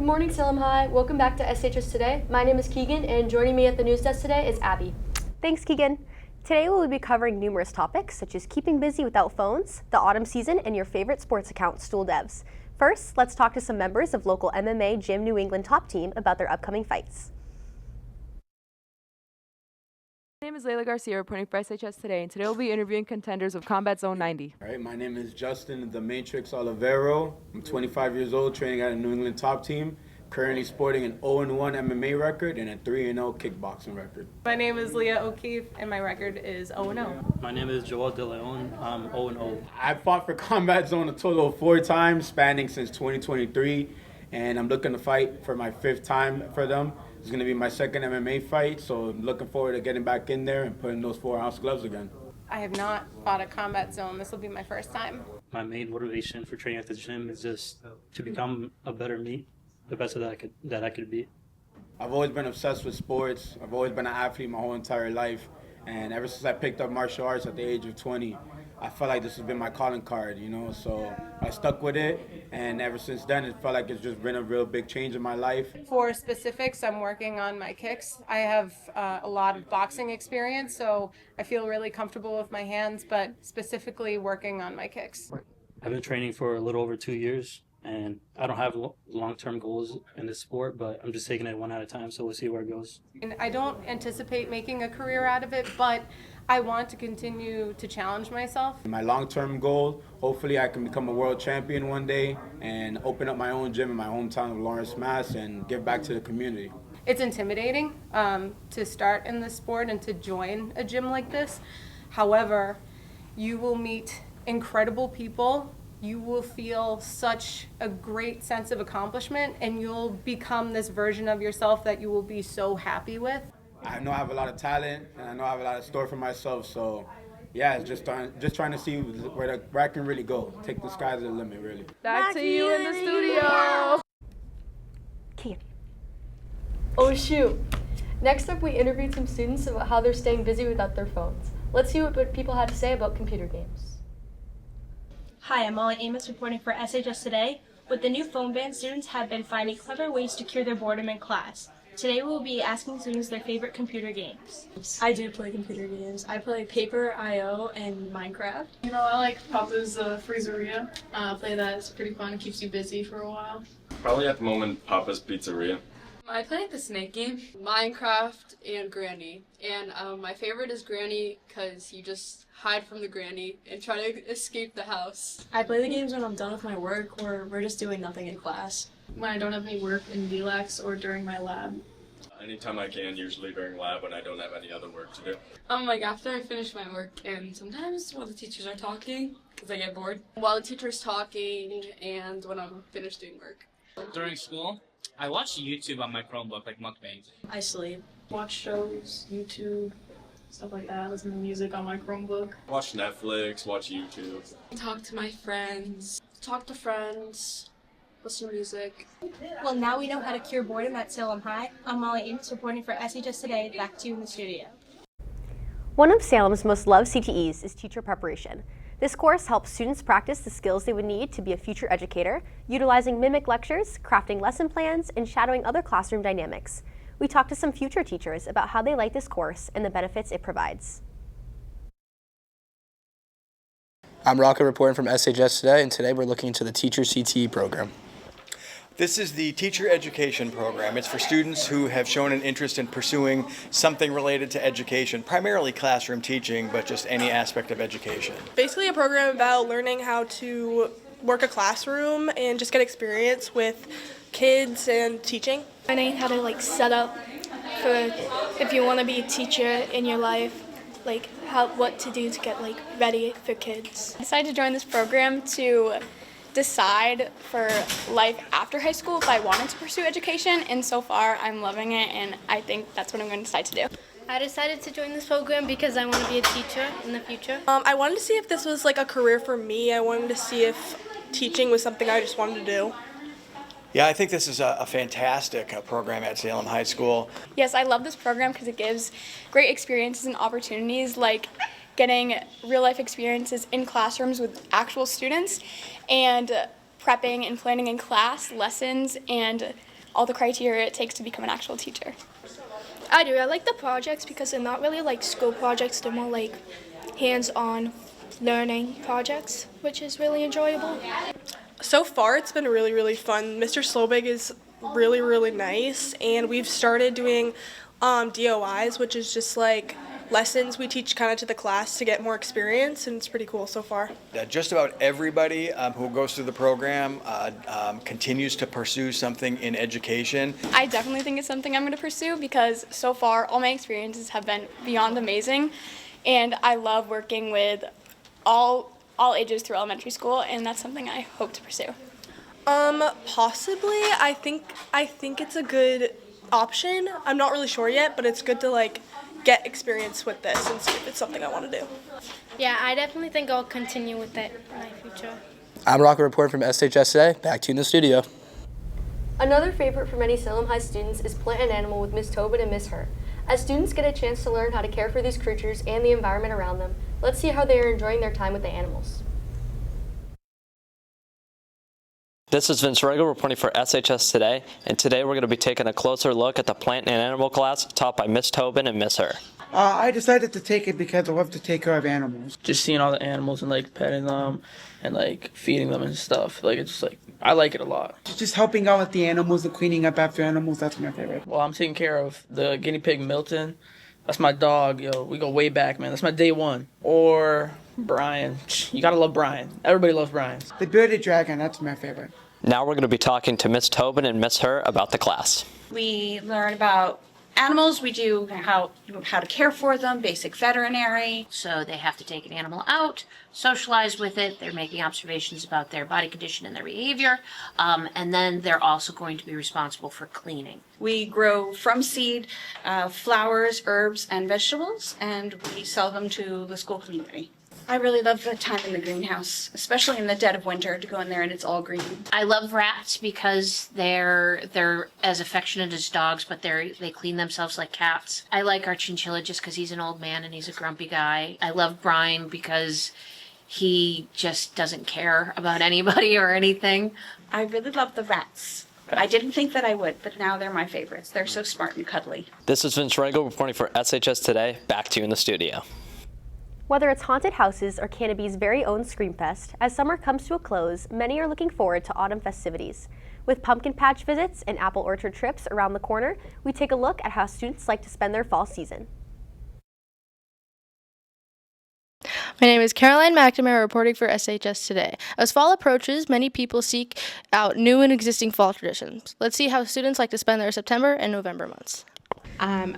Good morning, Salem High. Welcome back to Shs Today. My name is Keegan, and joining me at the news desk today is Abby. Thanks, Keegan. Today we'll be covering numerous topics, such as keeping busy without phones, the autumn season, and your favorite sports account, Stool Devs. First, let's talk to some members of local MMA Gym New England top team about their upcoming fights. My name is Layla Garcia, reporting for Shs Today, and today we'll be interviewing contenders of Combat Zone 90. All right, my name is Justin the Matrix Olivero. I'm 25 years old, training at a New England top team, currently sporting an 0-1 MMA record and a 3-0 kickboxing record. My name is Leah O'Keefe, and my record is 0-0. My name is Joel De Leon. I'm 0-0. I fought for Combat Zone a total of 4 times, spanning since 2023, and I'm looking to fight for my 5th time for them. It's going to be my 2nd MMA fight, so I'm looking forward to getting back in there and putting those 4-ounce gloves again. I have not fought a Combat Zone. This will be my first time. My main motivation for training at the gym is just to become a better me, the best that I could be. I've always been obsessed with sports. I've always been an athlete my whole entire life, and ever since I picked up martial arts at the age of 20, I felt like this has been my calling card, so I stuck with it, and ever since then it felt like it's just been a real big change in my life. For specifics, I'm working on my kicks. I have a lot of boxing experience, so I feel really comfortable with my hands, but specifically working on my kicks. I've been training for a little over 2 years, and I don't have long-term goals in this sport, but I'm just taking it one at a time, so we'll see where it goes. And I don't anticipate making a career out of it, but I want to continue to challenge myself. My long-term goal, hopefully I can become a world champion one day and open up my own gym in my hometown of Lawrence, Mass. and give back to the community. It's intimidating to start in this sport and to join a gym like this. However, you will meet incredible people. You will feel such a great sense of accomplishment, and you'll become this version of yourself that you will be so happy with. I know I have a lot of talent, and I know I have a lot of store for myself, so yeah, it's just trying to see where I can really go. Take the sky to the limit, really. Back to you in the studio. Keegan. Oh shoot! Next up, we interviewed some students about how they're staying busy without their phones. Let's see what people had to say about computer games. Hi, I'm Molly Amos reporting for SHS Today. With the new phone ban, students have been finding clever ways to cure their boredom in class. Today we'll be asking students their favorite computer games. I do play computer games. I play Paper.io and Minecraft. I like Papa's Freezeria. Play that, it's pretty fun, it keeps you busy for a while. Probably at the moment, Papa's Pizzeria. I play the snake game, Minecraft, and Granny. And my favorite is Granny because you just hide from the Granny and try to escape the house. I play the games when I'm done with my work or we're just doing nothing in class. When I don't have any work in VLAX or during my lab. Anytime I can, usually during lab when I don't have any other work to do. After I finish my work, and sometimes while the teachers are talking, because I get bored. While the teacher's talking and when I'm finished doing work. During school, I watch YouTube on my Chromebook, like mukbangs. I sleep. Watch shows, YouTube, stuff like that, listen to music on my Chromebook. Watch Netflix, watch YouTube. Talk to my friends, listen to music. Well, now we know how to cure boredom at Salem High. I'm Molly Amos reporting for SHS Today. Back to you in the studio. One of Salem's most loved CTEs is teacher preparation. This course helps students practice the skills they would need to be a future educator, utilizing mimic lectures, crafting lesson plans, and shadowing other classroom dynamics. We talked to some future teachers about how they like this course and the benefits it provides. I'm Rocco reporting from SHS Today, and today we're looking into the Teacher CTE program. This is the Teacher Education Program. It's for students who have shown an interest in pursuing something related to education, primarily classroom teaching, but just any aspect of education. Basically a program about learning how to work a classroom and just get experience with kids and teaching. Learning how to set up for if you want to be a teacher in your life, what to do to get ready for kids. I decided to join this program to decide for life after high school if I wanted to pursue education, and so far I'm loving it, and I think that's what I'm going to decide to do. I decided to join this program because I want to be a teacher in the future. I wanted to see if this was a career for me. I wanted to see if teaching was something I just wanted to do. Yeah, I think this is a fantastic program at Salem High School. Yes, I love this program because it gives great experiences and opportunities, like getting real-life experiences in classrooms with actual students, and prepping and planning in class lessons, and all the criteria it takes to become an actual teacher. I do. I like the projects because they're not really like school projects. They're more like hands-on learning projects, which is really enjoyable. So far, it's been really, really fun. Mr. Slowbig is really, really nice, and we've started doing DOIs, which is just like lessons we teach kind of to the class to get more experience, and it's pretty cool so far. Just about everybody who goes through the program continues to pursue something in education. I definitely think it's something I'm going to pursue because so far all my experiences have been beyond amazing, and I love working with all ages through elementary school, and that's something I hope to pursue. Possibly. I think it's a good option. I'm not really sure yet, but it's good to like get experience with this and see if it's something I want to do. Yeah, I definitely think I'll continue with that in my future. I'm Rocket reporting from SHS Today. Back to you in the studio. Another favorite for many Salem High students is Plant and Animal with Miss Tobin and Miss Hurt. As students get a chance to learn how to care for these creatures and the environment around them, let's see how they are enjoying their time with the animals. This is Vince Rego reporting for SHS Today, and today we're going to be taking a closer look at the Plant and Animal class taught by Miss Tobin and Miss Hurt. I decided to take it because I love to take care of animals. Just seeing all the animals and like petting them and like feeding them and stuff. Like it's just like, I like it a lot. Just helping out with the animals and cleaning up after animals, that's my favorite. Well, I'm taking care of the guinea pig Milton. That's my dog, yo. We go way back, man. That's my day one. Or Brian. You gotta love Brian. Everybody loves Brian. The bearded dragon, that's my favorite. Now we're going to be talking to Miss Tobin and Miss Hurt about the class. We learn about animals, we do how to care for them, basic veterinary. So they have to take an animal out, socialize with it. They're making observations about their body condition and their behavior. And then they're also going to be responsible for cleaning. We grow from seed flowers, herbs, and vegetables, and we sell them to the school community. I really love the time in the greenhouse, especially in the dead of winter, to go in there and it's all green. I love rats because they're as affectionate as dogs, but they clean themselves like cats. I like our chinchilla just because he's an old man and he's a grumpy guy. I love Brian because he just doesn't care about anybody or anything. I really love the rats. I didn't think that I would, but now they're my favorites. They're so smart and cuddly. This is Vince Rego reporting for SHS Today. Back to you in the studio. Whether it's haunted houses or Canopy's very own Screamfest, as summer comes to a close, many are looking forward to autumn festivities. With pumpkin patch visits and apple orchard trips around the corner, we take a look at how students like to spend their fall season. My name is Caroline McNamara reporting for SHS Today. As fall approaches, many people seek out new and existing fall traditions. Let's see how students like to spend their September and November months.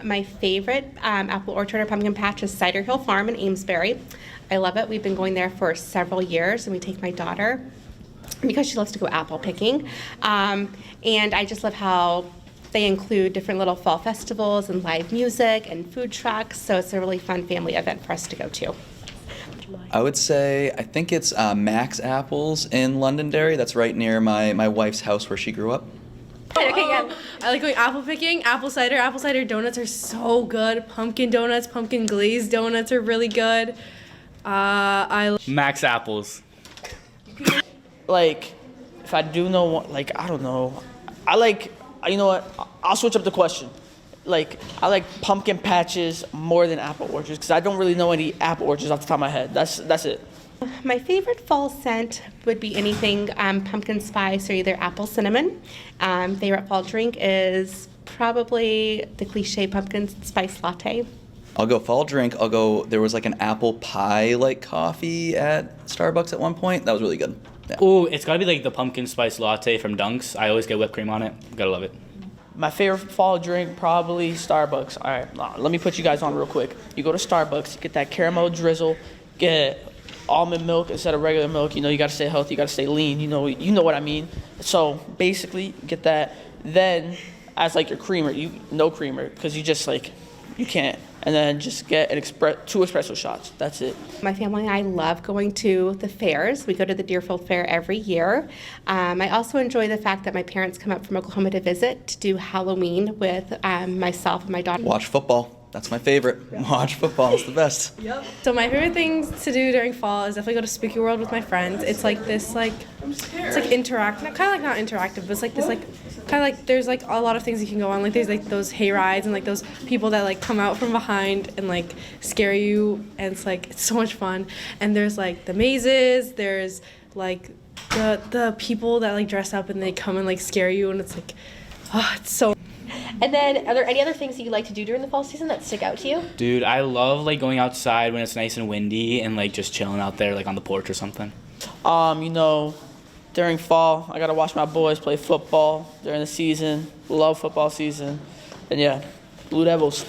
My favorite apple orchard or pumpkin patch is Cider Hill Farm in Amesbury. I love it. We've been going there for several years, and we take my daughter because she loves to go apple picking. And I just love how they include different little fall festivals and live music and food trucks, so it's a really fun family event for us to go to. I would say, I think it's Max Apples in Londonderry. That's right near my wife's house where she grew up. Okay, again. I like going apple picking, apple cider donuts are so good. Pumpkin donuts, pumpkin glazed donuts are really good. Max Apples. Like, if I do know what, like, I don't know. I like, you know what, I'll switch up the question. Like, I like pumpkin patches more than apple orchards because I don't really know any apple orchards off the top of my head. That's it. My favorite fall scent would be anything pumpkin spice or either apple cinnamon. Favorite fall drink is probably the cliche pumpkin spice latte. I'll go fall drink. There was like an apple pie like coffee at Starbucks at one point. That was really good. Yeah. Ooh, it's gotta be like the pumpkin spice latte from Dunks. I always get whipped cream on it. Gotta love it. My favorite fall drink, probably Starbucks. All right, let me put you guys on real quick. You go to Starbucks, you get that caramel drizzle, get almond milk instead of regular milk. You know, you gotta stay healthy, you gotta stay lean. You know what I mean. So basically, get that. Then, as like your creamer, no creamer, because you just like, you can't. And then just get two espresso shots. That's it. My family and I love going to the fairs. We go to the Deerfield Fair every year. I also enjoy the fact that my parents come up from Oklahoma to visit to do Halloween with myself and my daughter. Watch football. That's my favorite. Watch football. It's the best. So my favorite things to do during fall is definitely go to Spooky World with my friends. It's like this it's like interactive, kind of like not interactive, but it's like this kind of like there's like a lot of things you can go on. Like there's like those hay rides and like those people that like come out from behind and like scare you, and it's so much fun. And there's like the mazes. There's like the people that like dress up and they come and like scare you, and it's like, oh, it's so. And then, are there any other things that you like to do during the fall season that stick out to you? Dude, I love like going outside when it's nice and windy and like just chilling out there like on the porch or something. During fall, I gotta watch my boys play football during the season. Love football season. And yeah, Blue Devils.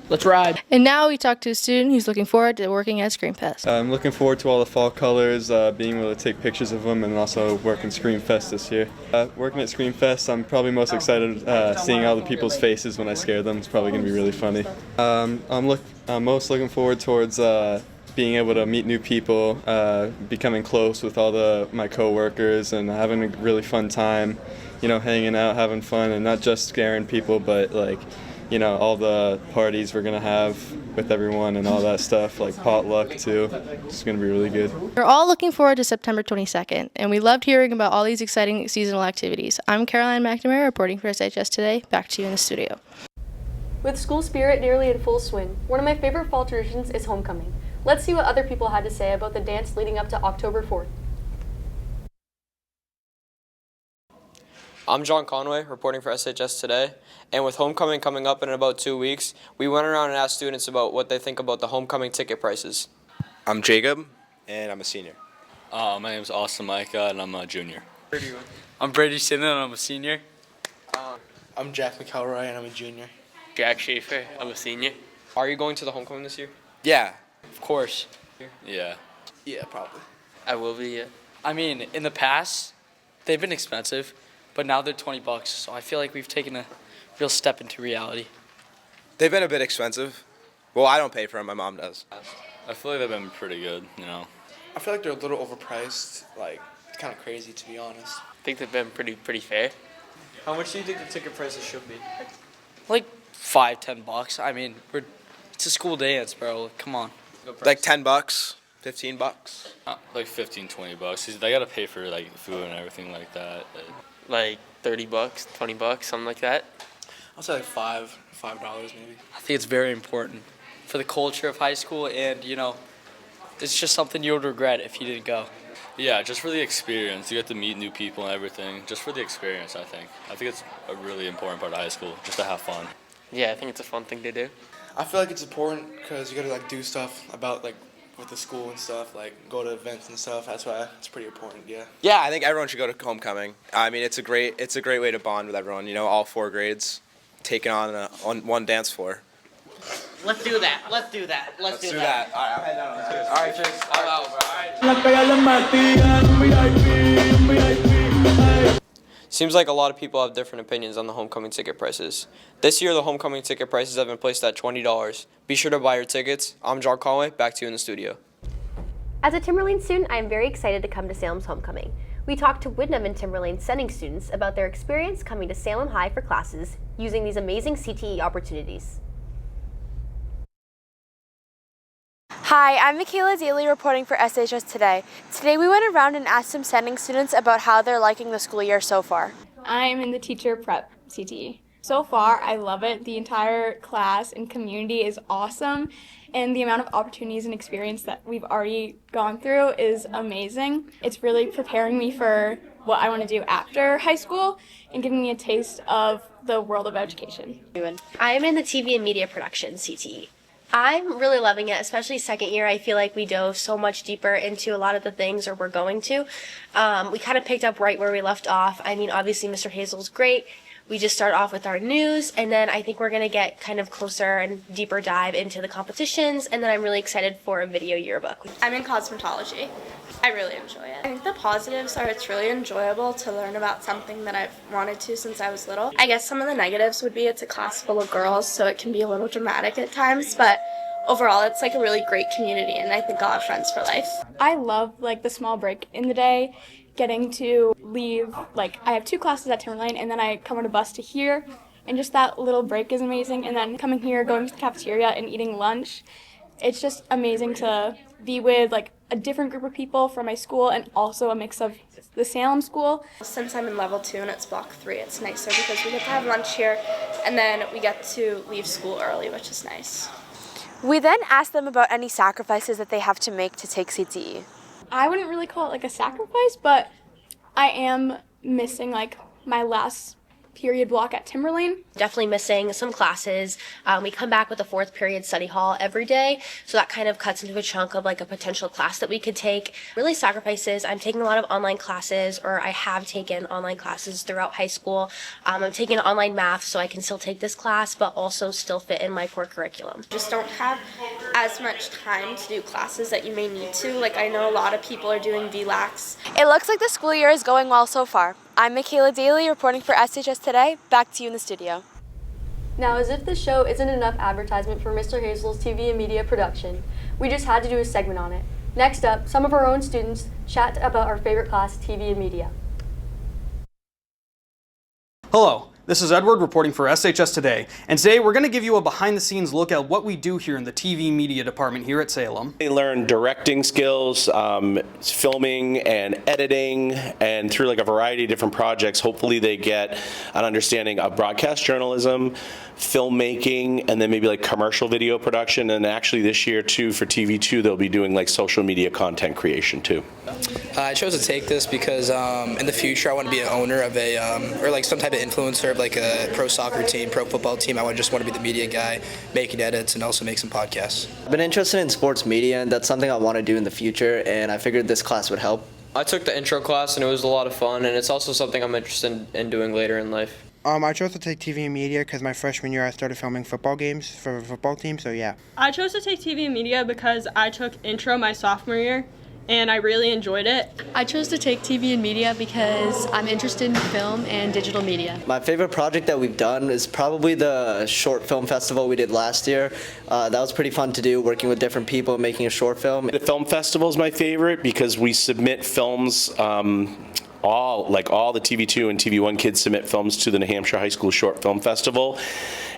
Let's ride. And now we talk to a student who's looking forward to working at Screamfest. I'm looking forward to all the fall colors, being able to take pictures of them, and also working Screamfest this year. Working at Screamfest, I'm probably most excited seeing all the people's faces when I scare them. It's probably going to be really funny. I'm most looking forward towards being able to meet new people, becoming close with all my coworkers, and having a really fun time, hanging out, having fun, and not just scaring people, but like, all the parties we're going to have with everyone and all that stuff, like potluck too. It's going to be really good. We're all looking forward to September 22nd, and we loved hearing about all these exciting seasonal activities. I'm Caroline McNamara reporting for SHS Today. Back to you in the studio. With school spirit nearly in full swing, one of my favorite fall traditions is homecoming. Let's see what other people had to say about the dance leading up to October 4th. I'm John Conway, reporting for SHS Today, and with homecoming coming up in about 2 weeks, we went around and asked students about what they think about the homecoming ticket prices. I'm Jacob, and I'm a senior. My name is Austin Micah, and I'm a junior. I'm Brady Sinan, and I'm a senior. I'm Jack McElroy, and I'm a junior. Jack Schaefer, I'm a senior. Are you going to the homecoming this year? Yeah. Of course. Yeah. Yeah, probably. I will be, yeah. I mean, in the past, they've been expensive, but now they're $20, so I feel like we've taken a real step into reality. They've been a bit expensive. Well, I don't pay for them, my mom does. I feel like they've been pretty good, I feel like they're a little overpriced, like, it's kind of crazy to be honest. I think they've been pretty fair. How much do you think the ticket prices should be? Like $5-10. I mean, it's a school dance, bro. Come on. Like $10, $15. Like $15-20. They gotta pay for like food and everything like that. Like $30, $20, something like that. I'll say like $5 maybe. I think it's very important for the culture of high school, and it's just something you would regret if you didn't go. Yeah, just for the experience. You get to meet new people and everything. Just for the experience, I think. I think it's a really important part of high school, just to have fun. Yeah, I think it's a fun thing to do. I feel like it's important because you gotta like do stuff about like with the school and stuff, like go to events and stuff. That's why it's pretty important. Yeah. Yeah, I think everyone should go to homecoming. I mean, it's a great way to bond with everyone. All 4 grades taking on one dance floor. Let's do that. Let's do that. All right, I'm heading out. All right, Chase. I'm out. Seems like a lot of people have different opinions on the homecoming ticket prices. This year, the homecoming ticket prices have been placed at $20. Be sure to buy your tickets. I'm John Conway. Back to you in the studio. As a Timberlane student, I am very excited to come to Salem's homecoming. We talked to Wyndham and Timberlane sending students about their experience coming to Salem High for classes using these amazing CTE opportunities. Hi, I'm Michaela Daly reporting for SHS Today. Today we went around and asked some sending students about how they're liking the school year so far. I'm in the teacher prep CTE. So far, I love it. The entire class and community is awesome, and the amount of opportunities and experience that we've already gone through is amazing. It's really preparing me for what I want to do after high school and giving me a taste of the world of education. I'm in the TV and media production CTE. I'm really loving it, especially second year. I feel like we dove so much deeper into a lot of the things we're going to. We kind of picked up right where we left off. I mean, obviously Mr. Hazel's great. We just start off with our news, and then I think we're going to get kind of closer and deeper dive into the competitions, and then I'm really excited for a video yearbook. I'm in cosmetology. I really enjoy it. I think the positives are it's really enjoyable to learn about something that I've wanted to since I was little. I guess some of the negatives would be it's a class full of girls, so it can be a little dramatic at times, but overall it's like a really great community, and I think I'll have friends for life. I love like the small break in the day, getting to leave. Like I have 2 classes at Timberlane, and then I come on a bus to here, and just that little break is amazing. And then coming here, going to the cafeteria and eating lunch, it's just amazing to be with like a different group of people from my school and also a mix of the Salem school. Since I'm in level 2 and it's block 3, it's nicer because we get to have lunch here and then we get to leave school early, which is nice. We then asked them about any sacrifices that they have to make to take CTE. I wouldn't really call it like a sacrifice, but I am missing like my last period block at Timberlane. Definitely missing some classes. We come back with a 4th period study hall every day, so that kind of cuts into a chunk of like a potential class that we could take. Really sacrifices, I'm taking a lot of online classes, or I have taken online classes throughout high school. I'm taking online math so I can still take this class, but also still fit in my core curriculum. Just don't have as much time to do classes that you may need to. Like I know a lot of people are doing VLAX. It looks like the school year is going well so far. I'm Michaela Daly reporting for SHS Today. Back to you in the studio. Now, as if this show isn't enough advertisement for Mr. Hazel's TV and media production, we just had to do a segment on it. Next up, some of our own students chat about our favorite class, TV and media. Hello, this is Edward reporting for SHS Today, and today we're going to give you a behind-the-scenes look at what we do here in the TV media department here at Salem. They learn directing skills, filming and editing, and through like a variety of different projects, hopefully they get an understanding of broadcast journalism, filmmaking, and then maybe like commercial video production, and actually this year too for TV2 they'll be doing like social media content creation too. I chose to take this because in the future I want to be an owner of a or like some type of influencer of like a pro soccer team, pro football team. I just want to be the media guy, making edits and also make some podcasts. I've been interested in sports media, and that's something I want to do in the future, and I figured this class would help. I took the intro class and it was a lot of fun, and it's also something I'm interested in doing later in life. I chose to take TV and media because my freshman year I started filming football games for a football team, so yeah. I chose to take TV and media because I took intro my sophomore year and I really enjoyed it. I chose to take TV and media because I'm interested in film and digital media. My favorite project that we've done is probably the short film festival we did last year. That was pretty fun to do, working with different people, making a short film. The film festival is my favorite because we submit films all the TV2 and TV1 kids submit films to the New Hampshire High School Short Film Festival.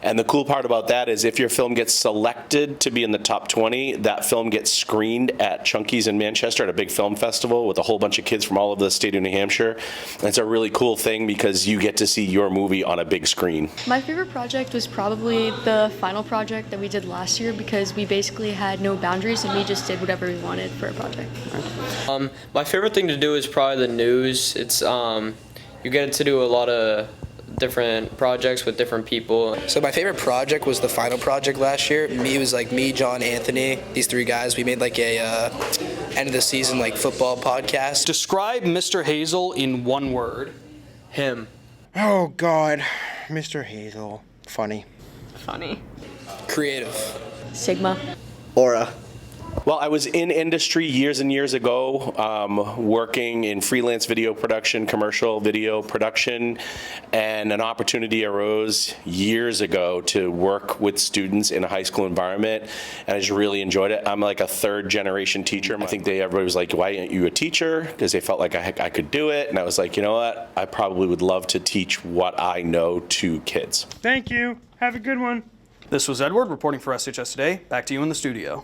And the cool part about that is if your film gets selected to be in the top 20, that film gets screened at Chunky's in Manchester at a big film festival with a whole bunch of kids from all over the state of New Hampshire. And it's a really cool thing because you get to see your movie on a big screen. My favorite project was probably the final project that we did last year because we basically had no boundaries and we just did whatever we wanted for a project. My favorite thing to do is probably the news. It's you get to do a lot of different projects with different people. So my favorite project was the final project last year. It was like me, John, Anthony, these 3 guys. We made like a end of the season like football podcast. Describe Mr. Hazel in one word. Him. Oh God, Mr. Hazel. Funny. Funny. Creative. Sigma. Aura. Well, I was in industry years and years ago, working in freelance video production, commercial video production, and an opportunity arose years ago to work with students in a high school environment, and I just really enjoyed it. I'm like a 3rd generation teacher. I think everybody was like, why aren't you a teacher? Because they felt like I could do it, and I was like, you know what? I probably would love to teach what I know to kids. Thank you. Have a good one. This was Edward reporting for SHS Today. Back to you in the studio.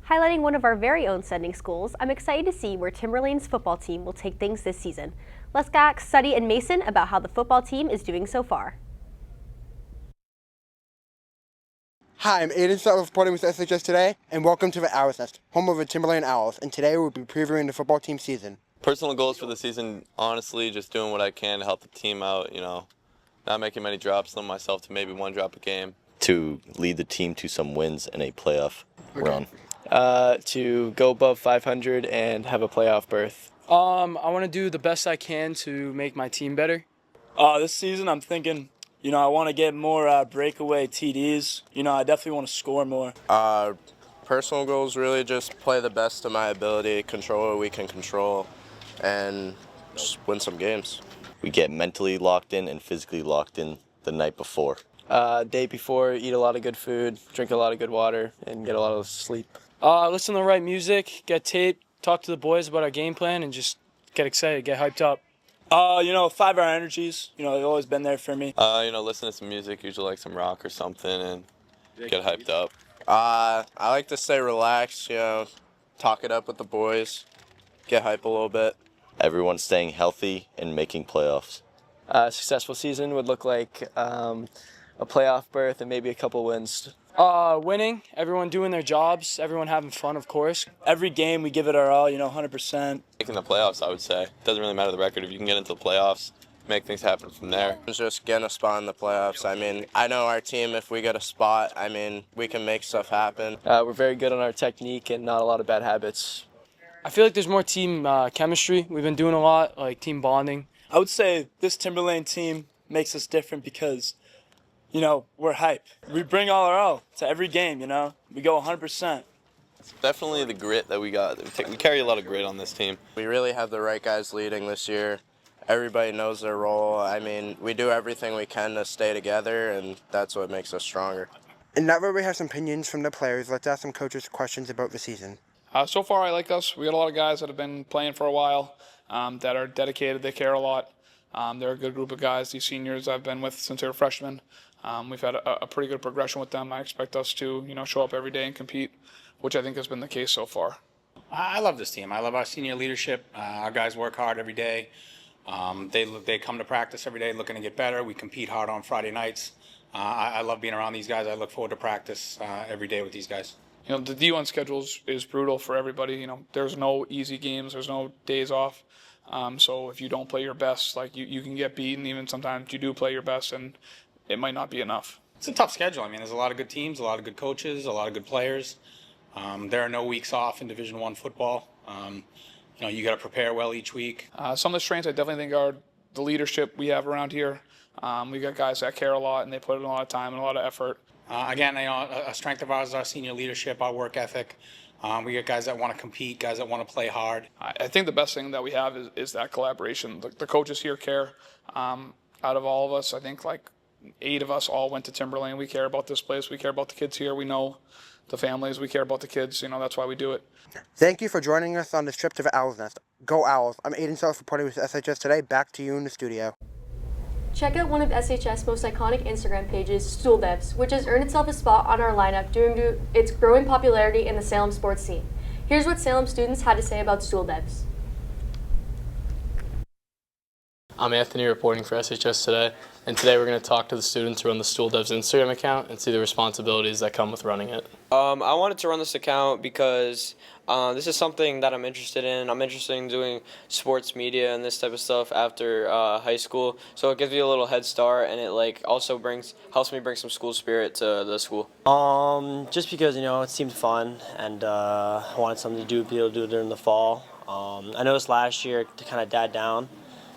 Highlighting one of our very own sending schools, I'm excited to see where Timberlane's football team will take things this season. Let's ask Suddy and Mason about how the football team is doing so far. Hi, I'm Aiden Sutton reporting with SHS Today, and welcome to the Owl's Nest, home of the Timberlane Owls, and today we'll be previewing the football team season. Personal goals for the season, honestly, just doing what I can to help the team out, not making many drops, limiting myself to maybe 1 drop a game. To lead the team to some wins and a playoff run. To go above 500 and have a playoff berth. I want to do the best I can to make my team better. This season I'm thinking, I want to get more breakaway TDs. I definitely want to score more. Personal goals really just play the best of my ability, control what we can control, and just win some games. We get mentally locked in and physically locked in the night before. Day before, eat a lot of good food, drink a lot of good water, and get a lot of sleep. Listen to the right music, get tape, talk to the boys about our game plan, and just get excited, get hyped up. 5-hour energies. They've always been there for me. Listen to some music, usually like some rock or something, and get hyped up. I like to stay relaxed, talk it up with the boys, get hype a little bit. Everyone's staying healthy and making playoffs. A successful season would look like a playoff berth and maybe a couple wins. Winning, everyone doing their jobs, everyone having fun, of course. Every game we give it our all, 100%. Making the playoffs, I would say. Doesn't really matter the record. If you can get into the playoffs, make things happen from there. Just getting a spot in the playoffs. I know our team, if we get a spot, we can make stuff happen. We're very good on our technique and not a lot of bad habits. I feel like there's more team chemistry. We've been doing a lot, like team bonding. I would say this Timberlane team makes us different because, we're hype. We bring all our all to every game, We go 100%. It's definitely the grit that we got. We carry a lot of grit on this team. We really have the right guys leading this year. Everybody knows their role. We do everything we can to stay together, and that's what makes us stronger. And now that we have some opinions from the players, let's ask some coaches questions about the season. So far, I like us. We got a lot of guys that have been playing for a while, that are dedicated. They care a lot. They're a good group of guys. These seniors I've been with since they were freshmen. We've had a pretty good progression with them. I expect us to, show up every day and compete, which I think has been the case so far. I love this team. I love our senior leadership. Our guys work hard every day. They come to practice every day looking to get better. We compete hard on Friday nights. I love being around these guys. I look forward to practice every day with these guys. The D1 schedule is brutal for everybody. There's no easy games. There's no days off. So if you don't play your best, you can get beaten. Even sometimes you do play your best, and it might not be enough. It's a tough schedule. There's a lot of good teams, a lot of good coaches, a lot of good players. There are no weeks off in Division I football. You got to prepare well each week. Some of the strengths I definitely think are the leadership we have around here. We got guys that care a lot, and they put in a lot of time and a lot of effort. Again, a strength of ours is our senior leadership, our work ethic. We got guys that want to compete, guys that want to play hard. I think the best thing that we have is that collaboration. The coaches here care. Out of all of us, I think 8 of us all went to Timberlane. We care about this place. We care about the kids here. We know the families. We care about the kids. That's why we do it. Thank you for joining us on this trip to the Owl's Nest. Go Owls. I'm Aiden Self reporting with SHS Today. Back to you in the studio. Check out one of SHS' most iconic Instagram pages, Stool Devs, which has earned itself a spot on our lineup due to its growing popularity in the Salem sports scene. Here's what Salem students had to say about Stool Devs. I'm Anthony reporting for SHS Today, and today we're going to talk to the students who run the Stool Devs Instagram account and see the responsibilities that come with running it. I wanted to run this account because this is something that I'm interested in. I'm interested in doing sports media and this type of stuff after high school, so it gives me a little head start, and it also helps me bring some school spirit to the school. Just because it seemed fun, and I wanted something to be able to do it during the fall. I noticed last year it kind of died down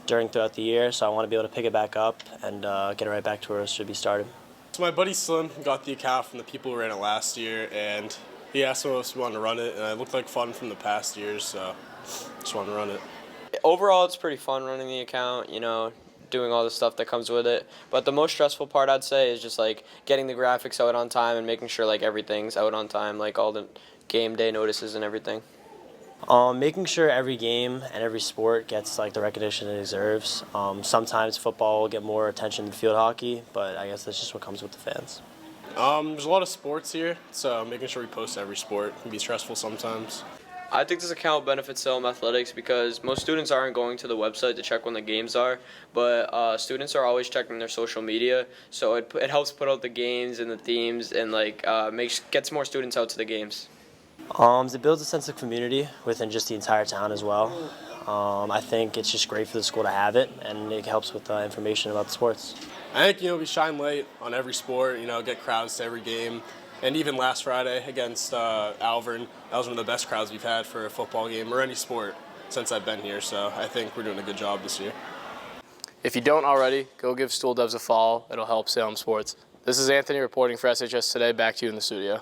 throughout the year, so I want to be able to pick it back up and get it right back to where it should be started. So my buddy Slim got the account from the people who ran it last year, and he asked me if we wanted to run it, and it looked like fun from the past years, so just wanted to run it. Overall, it's pretty fun running the account, doing all the stuff that comes with it. But the most stressful part, I'd say, is just getting the graphics out on time and making sure everything's out on time, all the game day notices and everything. Making sure every game and every sport gets the recognition it deserves. Sometimes football will get more attention than field hockey, but I guess that's just what comes with the fans. There's a lot of sports here, so making sure we post every sport can be stressful sometimes. I think this account benefits Salem Athletics because most students aren't going to the website to check when the games are, but students are always checking their social media, so it helps put out the games and the themes and gets more students out to the games. It builds a sense of community within just the entire town as well. I think it's just great for the school to have it, and it helps with information about the sports. I think, we shine light on every sport, get crowds to every game. And even last Friday against Alvern, that was one of the best crowds we've had for a football game or any sport since I've been here. So I think we're doing a good job this year. If you don't already, go give Stool Devs a follow. It'll help Salem sports. This is Anthony reporting for SHS Today. Back to you in the studio.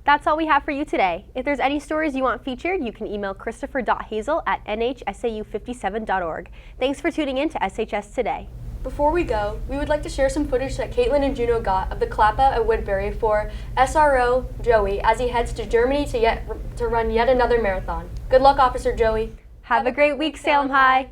That's all we have for you today. If there's any stories you want featured, you can email christopher.hazel@nhsau57.org. Thanks for tuning in to SHS Today. Before we go, we would like to share some footage that Caitlin and Juno got of the clap out at Woodbury for SRO Joey as he heads to Germany to run yet another marathon. Good luck, Officer Joey. Have a great week, Salem High.